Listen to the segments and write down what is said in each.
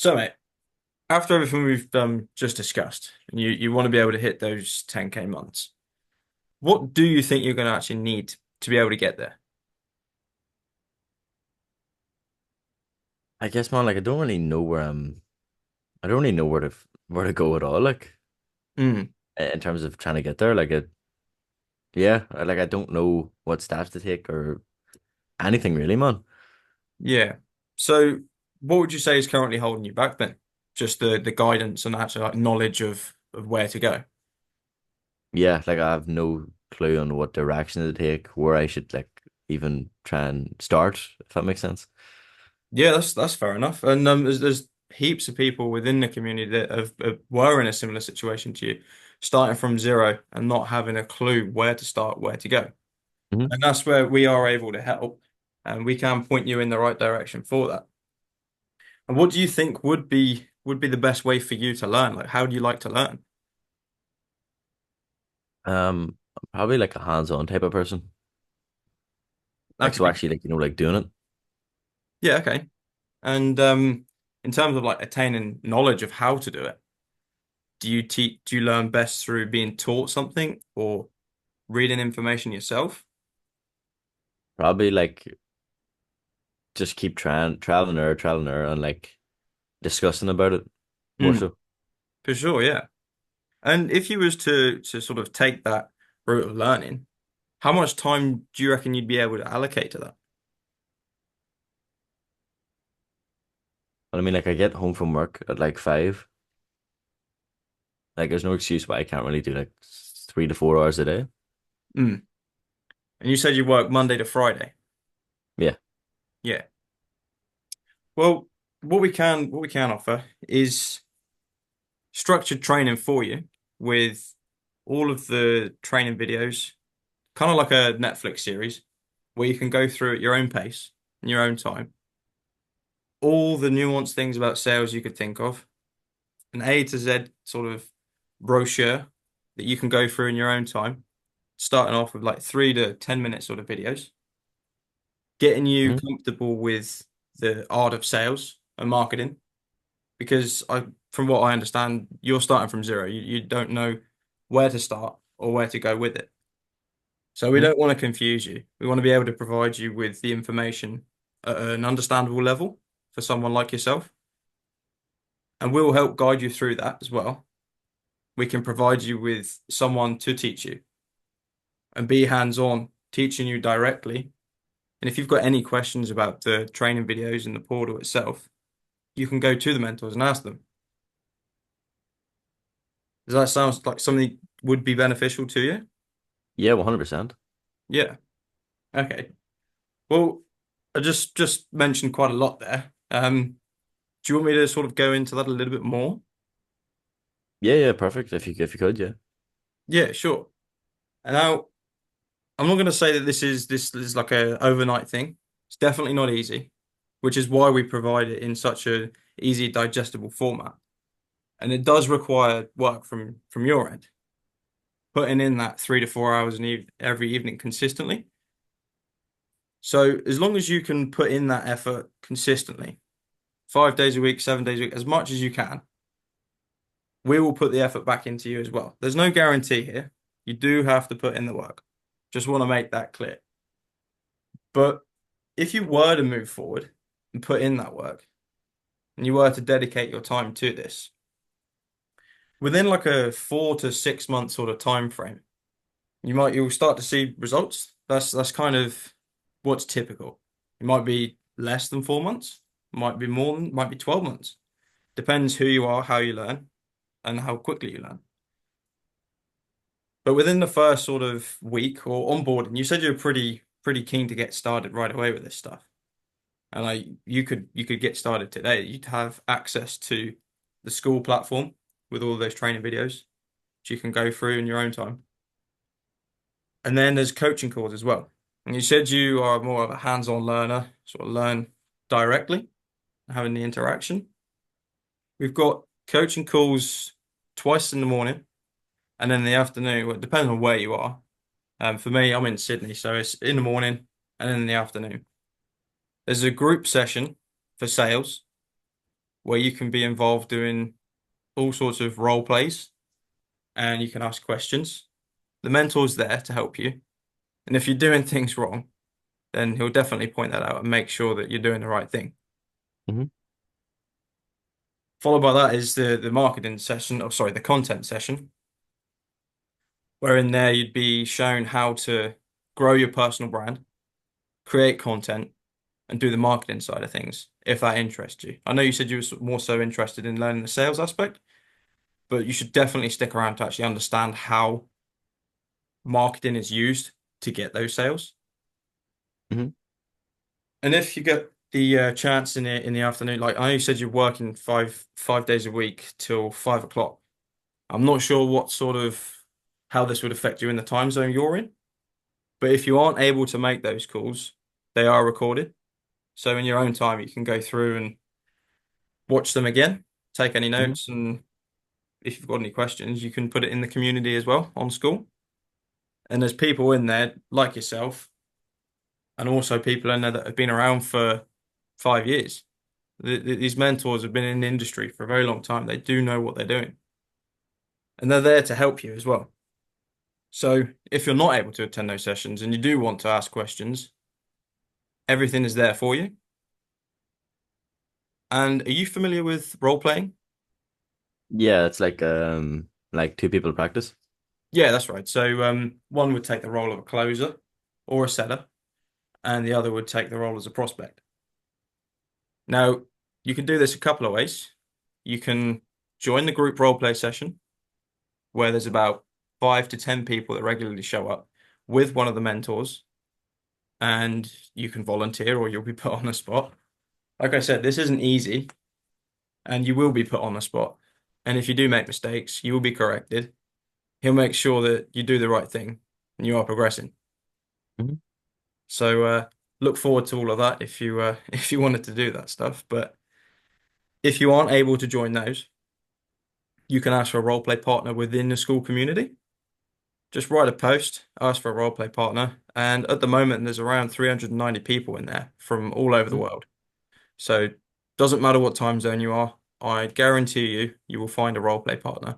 So, mate, after everything we've just discussed, and you want to be able to hit those 10K months, what do you think you're going to actually need to be able to get there? I guess, man, like I don't really know I don't really know where to go at all. Like Mm, in terms of trying to get there. Yeah, like I don't know what steps to take or anything really, man. yeah. So, what would you say is currently holding you back then? Just the guidance and actual like knowledge of where to go. Yeah, like I have no clue on what direction to take, where I should like even try and start, if that makes sense. Yeah, that's fair enough. And there's heaps of people within the community that were in a similar situation to you, starting from zero and not having a clue where to start, where to go. Hmm. And that's where we are able to help, and we can point you in the right direction for that. And what do you think would be the best way for you to learn? Like, how do you like to learn? I'm probably like a hands-on type of person. Like so Okay, actually like like doing it. yeah, okay. And in terms of like attaining knowledge of how to do it, do you learn best through being taught something or reading information yourself? Probably like just keep trying, trial and error and like discussing about it more Mm, so. for sure, yeah. And if you was to sort of take that route of learning, how much time do you reckon you'd be able to allocate to that? But I mean like I get home from work at like 5. Like there's no excuse why I can't really do like 3 to 4 hours a day. Mm. And you said you work Monday to Friday. Yeah. Yeah. Well, what we can offer is structured training for you with all of the training videos, kind of like a Netflix series where you can go through at your own pace, in your own time, all the nuanced things about sales you could think of, an A to Z sort of brochure that you can go through in your own time, starting off with like 3 to 10 minute sort of videos, getting you Hmm. comfortable with the art of sales and marketing. Because from what I understand, you're starting from zero. You don't know where to start or where to go with it. So we Hmm. don't want to confuse you. We want to be able to provide you with the information at an understandable level for someone like yourself. And we'll help guide you through that as well. We can provide you with someone to teach you and be hands-on, teaching you directly. And if you've got any questions about the training videos and the portal itself, you can go to the mentors and ask them. Does that sound like something would be beneficial to you? Yeah, 100%. Yeah. Okay. Well, I just mentioned quite a lot there. Do you want me to sort of go into that a little bit more? Yeah, yeah, perfect. If you could, yeah. Yeah, sure. And now I'm not going to say that this is like a overnight thing. It's definitely not easy, which is why we provide it in such a easy digestible format. And it does require work from your end, putting in that 3 to 4 hours every evening consistently. So as long as you can put in that effort consistently, 5 days a week, 7 days a week, as much as you can, we will put the effort back into you as well. There's no guarantee here. You do have to put in the work. Just want to make that clear. But if you were to move forward and put in that work, and you were to dedicate your time to this, within like a 4 to 6 month sort of time frame, you'll start to see results. That's kind of what's typical. It might be less than 4 months, might be more than, might be 12 months. Depends who you are, how you learn, and how quickly you learn. But within the first sort of week or onboarding, you said you were pretty keen to get started right away with this stuff. And like you could get started today. You'd have access to the school platform with all those training videos, which you can go through in your own time. And then there's coaching calls as well. And you said you are more of a hands-on learner, sort of learn directly, having the interaction. We've got coaching calls twice in the morning and then in the afternoon. Well, it depends on where you are. For me, I'm in Sydney, so it's in the morning and then in the afternoon. There's a group session for sales where you can be involved doing all sorts of role plays and you can ask questions. The mentor's there to help you. And if you're doing things wrong, then he'll definitely point that out and make sure that you're doing the right thing. Hmm. Followed by that is the marketing session, or sorry, the content session, where in there you'd be shown how to grow your personal brand, create content, and do the marketing side of things, if that interests you. I know you said you were more so interested in learning the sales aspect, but you should definitely stick around to actually understand how marketing is used to get those sales. Hmm. And if you get the chance in the afternoon, like I know you said you're working five days a week till 5 o'clock. I'm not sure what sort of how this would affect you in the time zone you're in, but if you aren't able to make those calls, they are recorded. So in your own time, you can go through and watch them again, take any Hmm. notes, and if you've got any questions, you can put it in the community as well on school. And there's people in there like yourself, and also people in there that have been around for 5 years. These mentors have been in the industry for a very long time. They do know what they're doing, and they're there to help you as well. So if you're not able to attend those sessions and you do want to ask questions, everything is there for you. And are you familiar with role playing? Yeah, it's like two people practice. Yeah, that's right. So one would take the role of a closer or a setter, and the other would take the role as a prospect. Now, you can do this a couple of ways. You can join the group role play session where there's about 5 to 10 people that regularly show up with one of the mentors, and you can volunteer or you'll be put on the spot. Like I said, this isn't easy, and you will be put on the spot. And if you do make mistakes, you will be corrected. He'll make sure that you do the right thing and you are progressing. Hmm. So look forward to all of that if you if you wanted to do that stuff. But if you aren't able to join those, you can ask for a role play partner within the school community. Just write a post, ask for a role play partner, and at the moment there's around 390 people in there from all over the Hmm. world. So doesn't matter what time zone you are, I guarantee you will find a role play partner.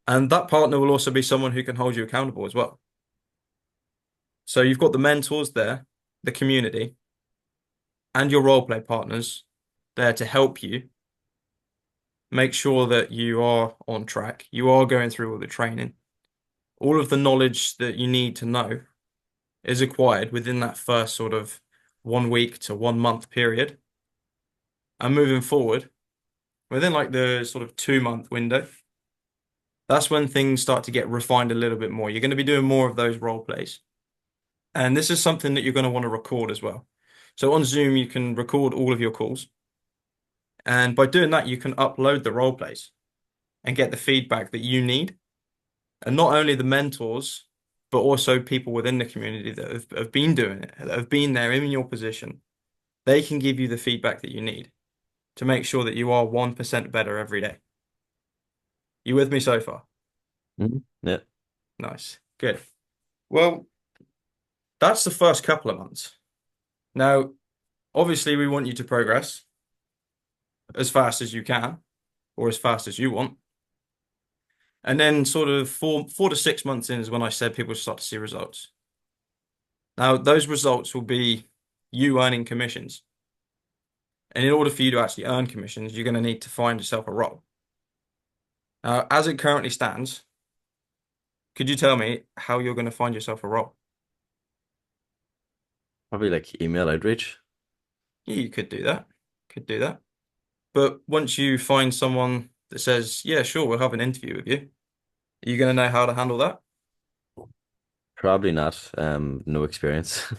And that partner will also be someone who can hold you accountable as well. So you've got the mentors there, the community, and your role play partners there to help you make sure that you are on track. You are going through all the training. All of the knowledge that you need to know is acquired within that first sort of 1 week to 1 month period. And moving forward, within like the sort of 2 month window, that's when things start to get refined a little bit more. You're going to be doing more of those role plays. And this is something that you're going to want to record as well. So on Zoom, you can record all of your calls. And by doing that, you can upload the role plays and get the feedback that you need. And not only the mentors, but also people within the community that have been doing it, that have been there in your position. They can give you the feedback that you need to make sure that you are 1% better every day. You with me so far? Hmm. Yeah. Nice. Good. Well, that's the first couple of months. Now, obviously, we want you to progress as fast as you can or as fast as you want. And then sort of 4 to 6 months in is when I said people start to see results. Now, those results will be you earning commissions. And in order for you to actually earn commissions, you're going to need to find yourself a role. Now, as it currently stands, could you tell me how you're going to find yourself a role? Probably like email outreach. Yeah, you could do that. Could do that. But once you find someone that says, yeah, sure, we'll have an interview with you, are you going to know how to handle that? Probably not. No experience.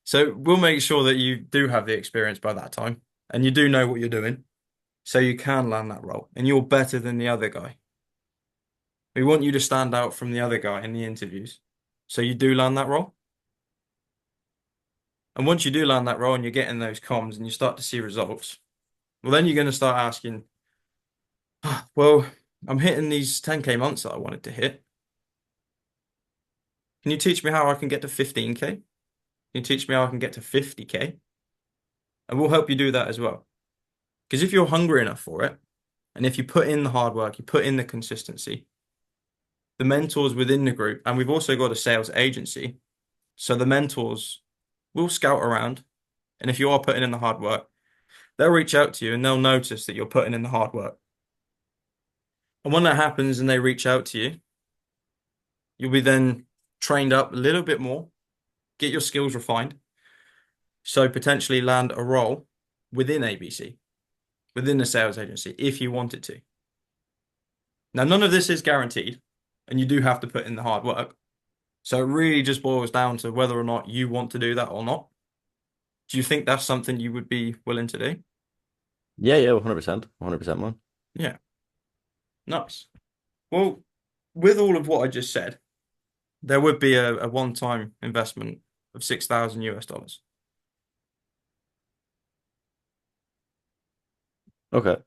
So we'll make sure that you do have the experience by that time and you do know what you're doing so you can land that role and you're better than the other guy. We want you to stand out from the other guy in the interviews. So you do land that role. And once you do land that role and you're getting those comms and you start to see results, well, then you're going to start asking, "Ah, well, I'm hitting these 10K months that I wanted to hit. Can you teach me how I can get to 15K? Can you teach me how I can get to 50K? And we'll help you do that as well. Because if you're hungry enough for it, and if you put in the hard work, you put in the consistency, the mentors within the group, and we've also got a sales agency, so the mentors will scout around, and if you are putting in the hard work, they'll reach out to you and they'll notice that you're putting in the hard work. And when that happens and they reach out to you, you'll be then trained up a little bit more, get your skills refined, so potentially land a role within ABC, within the sales agency, if you wanted to. Now, none of this is guaranteed, and you do have to put in the hard work. So it really just boils down to whether or not you want to do that or not. Do you think that's something you would be willing to do? Yeah, yeah, 100%. 100%, man. Yeah, nice. Well, with all of what I just said, there would be a one-time investment of 6,000 US dollars. Okay.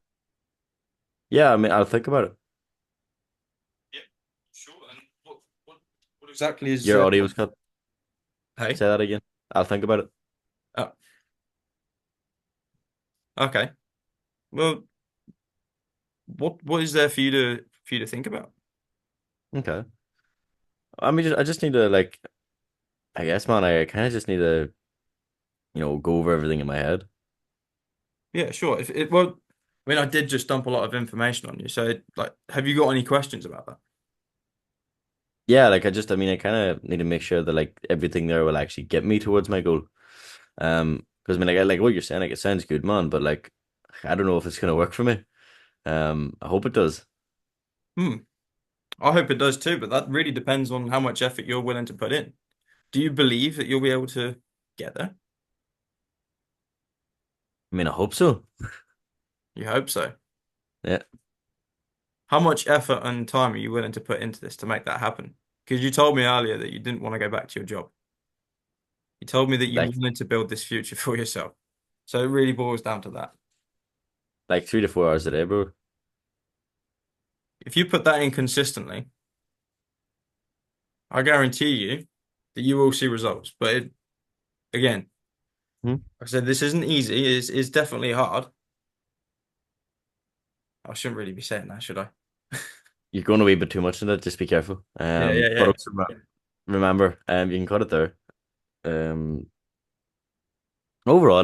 Yeah, I mean, I'll think about it. Yeah, sure. And what exactly is Your audio was cut. hey? Say that again. I'll think about it. Oh, okay. Well, what is there for you to think about? Okay. I mean, I just need to like, I guess, man, I kind of just need to, go over everything in my head. Yeah, sure. If it well, I mean, I did just dump a lot of information on you. So, like, have you got any questions about that? Yeah, like I mean, I kind of need to make sure that like everything there will actually get me towards my goal. Because I mean, like what you're saying, like it sounds good, man, but like I don't know if it's gonna work for me. I hope it does. Hmm. I hope it does too, but that really depends on how much effort you're willing to put in. Do you believe that you'll be able to get there? I mean, I hope so. You hope so. Yeah, How much effort and time are you willing to put into this to make that happen? Because you told me earlier that you didn't want to go back to your job. You told me that you like wanted to build this future for yourself. So it really boils down to that. like 3 to 4 hours a day, bro. If you put that in consistently, I guarantee you that you will see results. But again, Hmm? like I said, this isn't easy. It's definitely hard. I shouldn't really be saying that, should I? You're going a wee bit too much in it. Just be careful. Yeah, yeah, But yeah. also remember, you can cut it there. You can cut it there. Overall.